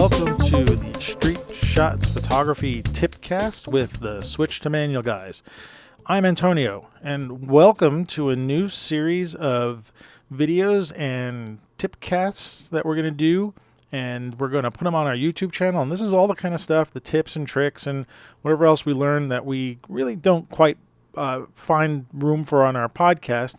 welcome to the Street Shots Photography Tipcast with the Switch to Manual guys. I'm Antonio, and welcome to a new series of videos and tipcasts that we're going to do, and we're going to put them on our YouTube channel. And this is all the kind of stuff, the tips and tricks and whatever else we learn that we really don't quite find room for on our podcast.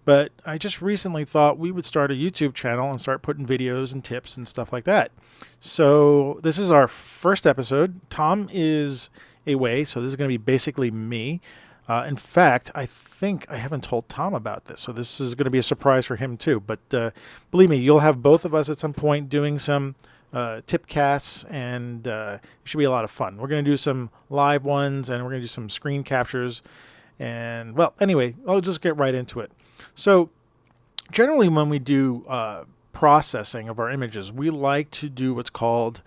But I just recently thought we would start a YouTube channel and start putting videos and tips and stuff like that. So this is our first episode. Tom is away, so this is going to be basically me. In fact, I think I haven't told Tom about this, so this is going to be a surprise for him too. But believe me, you'll have both of us at some point doing some tipcasts, and it should be a lot of fun. We're going to do some live ones, and we're going to do some screen captures. And, well, anyway, I'll just get right into it. So generally when we do processing of our images, we like to do what's called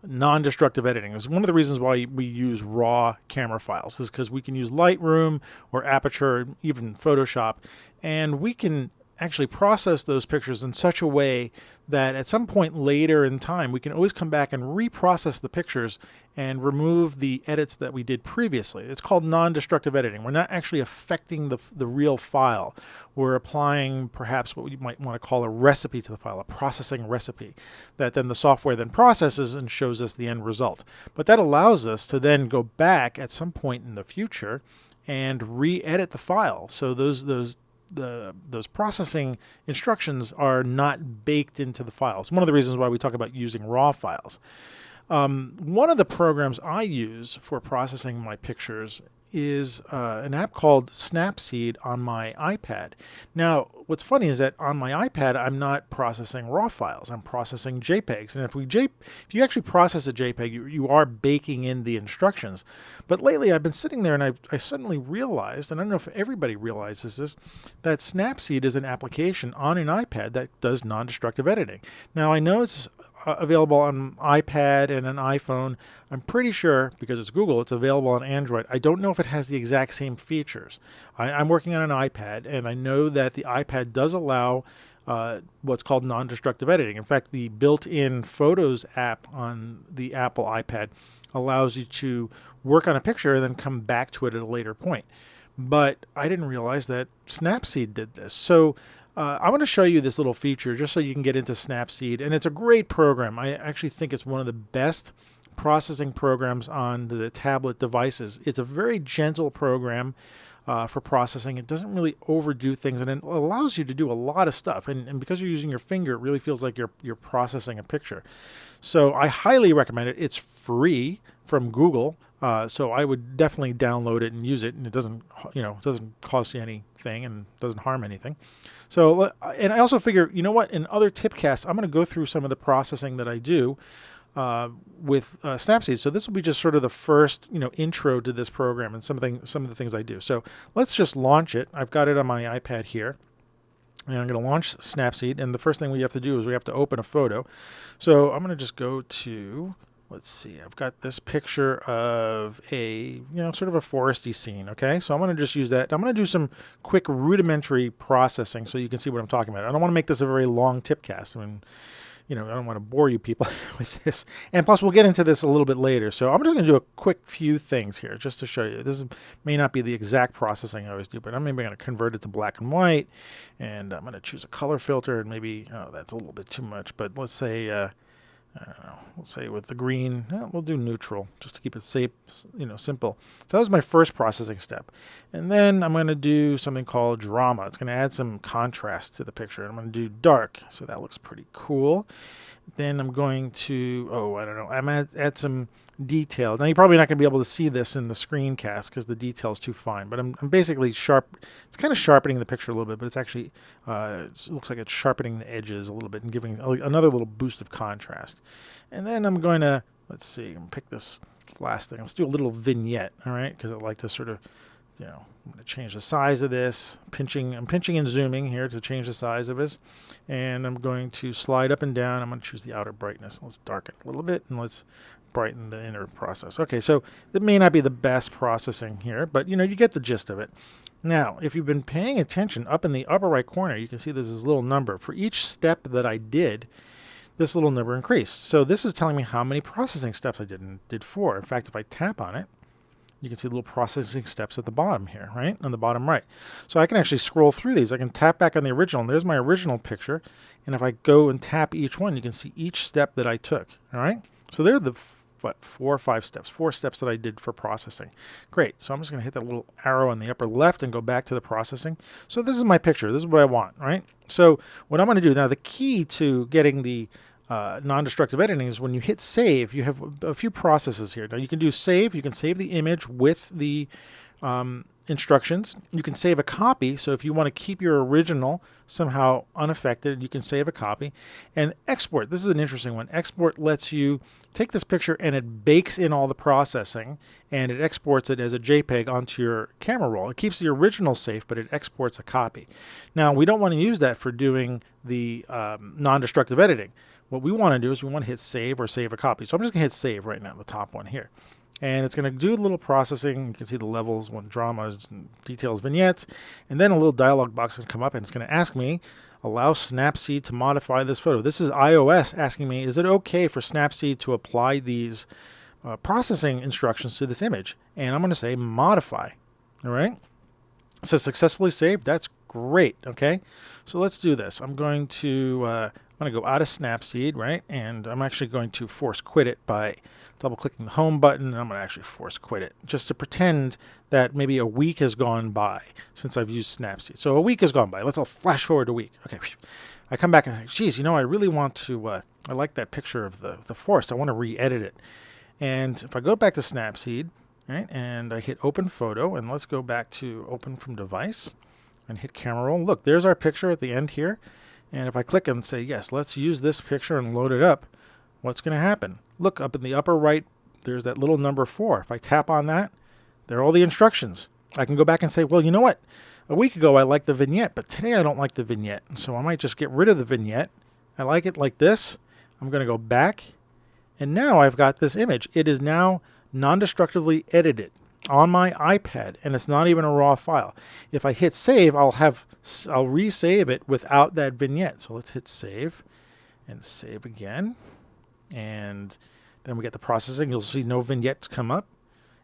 non-destructive editing. It's one of the reasons why we use raw camera files is because we can use Lightroom or Aperture, or even Photoshop, and we can actually process those pictures in such a way that at some point later in time, we can always come back and reprocess the pictures and remove the edits that we did previously. It's called non-destructive editing. We're not actually affecting the real file. We're applying perhaps what you might want to call a recipe to the file, a processing recipe, that then the software then processes and shows us the end result. But that allows us to then go back at some point in the future and re-edit the file. So those processing instructions are not baked into the files. One of the reasons why we talk about using raw files. One of the programs I use for processing my pictures is an app called SnapSeed on my iPad. Now, what's funny is that on my iPad, I'm not processing raw files. I'm processing JPEGs. And if you actually process a JPEG, you are baking in the instructions. But lately, I've been sitting there and I suddenly realized, and I don't know if everybody realizes this, that SnapSeed is an application on an iPad that does non-destructive editing. Now, I know it's available on iPad and an iPhone. I'm pretty sure, because it's Google, it's available on Android. I don't know if it has the exact same features. I'm working on an iPad, and I know that the iPad does allow what's called non-destructive editing. In fact, the built-in Photos app on the Apple iPad allows you to work on a picture and then come back to it at a later point. But I didn't realize that Snapseed did this. So I want to show you this little feature just so you can get into Snapseed, and it's a great program. I actually think it's one of the best processing programs on the tablet devices. It's a very gentle program for processing. It doesn't really overdo things, and it allows you to do a lot of stuff. And because you're using your finger, it really feels like you're processing a picture. So I highly recommend it. It's free from Google. So I would definitely download it and use it, and it doesn't cost you anything and doesn't harm anything. So, and I also figure, you know what, in other tipcasts, I'm going to go through some of the processing that I do with Snapseed. So this will be just sort of the first, intro to this program and some of the things I do. So let's just launch it. I've got it on my iPad here. And I'm going to launch Snapseed, and the first thing we have to do is we have to open a photo. So I'm going to just go to, let's see, I've got this picture of a, sort of a foresty scene, okay? So I'm going to just use that. I'm going to do some quick rudimentary processing so you can see what I'm talking about. I don't want to make this a very long tipcast. I mean, I don't want to bore you people with this. And plus, we'll get into this a little bit later. So I'm just going to do a quick few things here just to show you. This may not be the exact processing I always do, but I'm maybe going to convert it to black and white. And I'm going to choose a color filter, and maybe, that's a little bit too much, but let's say, I don't know, let's say with the green, we'll do neutral just to keep it safe, simple. So that was my first processing step. And then I'm going to do something called drama. It's going to add some contrast to the picture. I'm going to do dark, so that looks pretty cool. Then I'm going to, I'm going to add some detail. Now, you're probably not going to be able to see this in the screencast because the detail is too fine, but I'm basically it's kind of sharpening the picture a little bit, but it's actually, it looks like it's sharpening the edges a little bit and giving another little boost of contrast. And then I'm going to, let's see, I'm going to pick this last thing. Let's do a little vignette, all right, because I like to sort of, I'm going to change the size of this. I'm pinching and zooming here to change the size of this. And I'm going to slide up and down. I'm going to choose the outer brightness. Let's darken it a little bit, and let's brighten the inner process. Okay, so it may not be the best processing here, but you get the gist of it. Now, if you've been paying attention, up in the upper right corner, you can see there's this little number. For each step that I did, this little number increased. So this is telling me how many processing steps I did 4. In fact, if I tap on it, you can see little processing steps at the bottom here, right? On the bottom right. So I can actually scroll through these. I can tap back on the original, and there's my original picture. And if I go and tap each one, you can see each step that I took, all right? So there are the, 4 or 5 steps, 4 steps that I did for processing. Great, so I'm just gonna hit that little arrow on the upper left and go back to the processing. So this is my picture, this is what I want, right? So what I'm gonna do now, the key to getting the non-destructive editing is when you hit save, you have a few processes here. Now you can do save, you can save the image with the instructions. You can save a copy, so if you want to keep your original somehow unaffected, you can save a copy. And export, this is an interesting one. Export lets you take this picture and it bakes in all the processing and it exports it as a JPEG onto your camera roll. It keeps the original safe, but it exports a copy. Now we don't want to use that for doing the non-destructive editing. What we want to do is we want to hit save or save a copy. So I'm just going to hit save right now, the top one here. And it's going to do a little processing. You can see the levels, dramas, details, vignettes. And then a little dialog box is going to come up and it's going to ask me, allow SnapSeed to modify this photo. This is iOS asking me, is it okay for SnapSeed to apply these processing instructions to this image? And I'm going to say modify. All right. It says successfully saved. That's great. Okay. So let's do this. I'm going to go out of SnapSeed, right? And I'm actually going to force quit it by double clicking the home button, and I'm going to actually force quit it just to pretend that maybe a week has gone by since I've used SnapSeed. So a week has gone by. Let's all flash forward a week. Okay. I come back and I think, geez, I really want to, I like that picture of the forest. I want to re-edit it. And if I go back to SnapSeed, right, and I hit open photo, and let's go back to open from device and hit camera roll. Look, there's our picture at the end here. And if I click and say, yes, let's use this picture and load it up, what's going to happen? Look, up in the upper right, there's that little number 4. If I tap on that, there are all the instructions. I can go back and say, well, you know what? A week ago, I liked the vignette, but today I don't like the vignette. So I might just get rid of the vignette. I like it like this. I'm going to go back. And now I've got this image. It is now non-destructively edited on my iPad, and it's not even a raw file. If I hit save, I'll resave it without that vignette. So let's hit save and save again. And then we get the processing. You'll see no vignettes come up.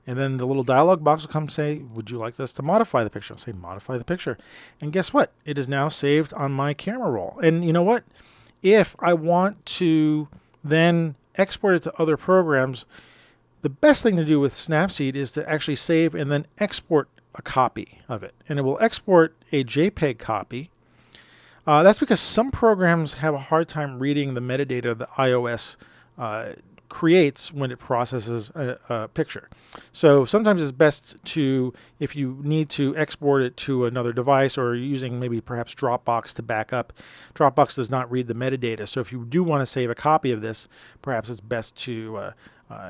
And then the little dialog box will come say, would you like us to modify the picture? I'll say modify the picture. And guess what? It is now saved on my camera roll. And you know what? If I want to then export it to other programs, the best thing to do with SnapSeed is to actually save and then export a copy of it. And it will export a JPEG copy. That's because some programs have a hard time reading the metadata that iOS creates when it processes a picture. So sometimes it's best to, if you need to export it to another device or you're using maybe perhaps Dropbox to back up, Dropbox does not read the metadata. So if you do want to save a copy of this, perhaps it's best to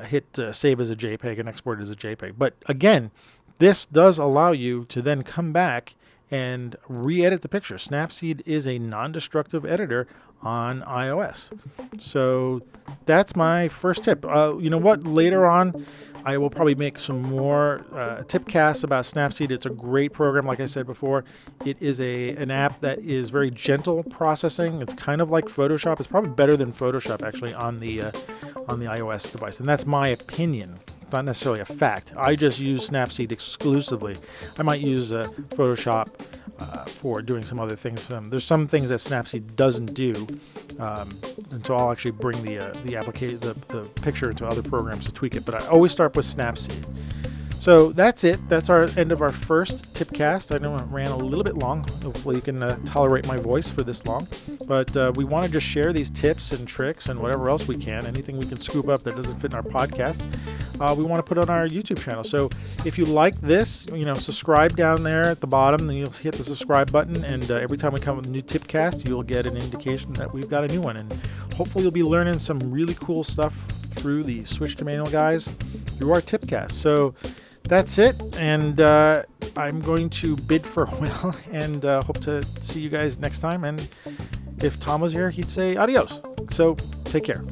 hit save as a JPEG and export it as a JPEG. But again, this does allow you to then come back and re-edit the picture. SnapSeed is a non-destructive editor on iOS. So that's my first tip. You know what? Later on, I will probably make some more tipcasts about Snapseed. It's a great program, like I said before. It is an app that is very gentle processing. It's kind of like Photoshop. It's probably better than Photoshop actually on the iOS device, and that's my opinion. Not necessarily a fact. I just use Snapseed exclusively. I might use Photoshop for doing some other things. There's some things that Snapseed doesn't do, and so I'll actually bring the picture into other programs to tweak it. But I always start with Snapseed. So that's it. That's our end of our first tipcast. I know it ran a little bit long. Hopefully you can tolerate my voice for this long. But we want to just share these tips and tricks and whatever else we can. Anything we can scoop up that doesn't fit in our podcast, we want to put on our YouTube channel. So if you like this, subscribe down there at the bottom. Then you'll hit the subscribe button. And every time we come with a new tipcast, you'll get an indication that we've got a new one. And hopefully you'll be learning some really cool stuff through the Switch to Manual guys through our tipcast. So that's it, and I'm going to bid farewell and hope to see you guys next time. And if Tom was here, he'd say adios. So take care.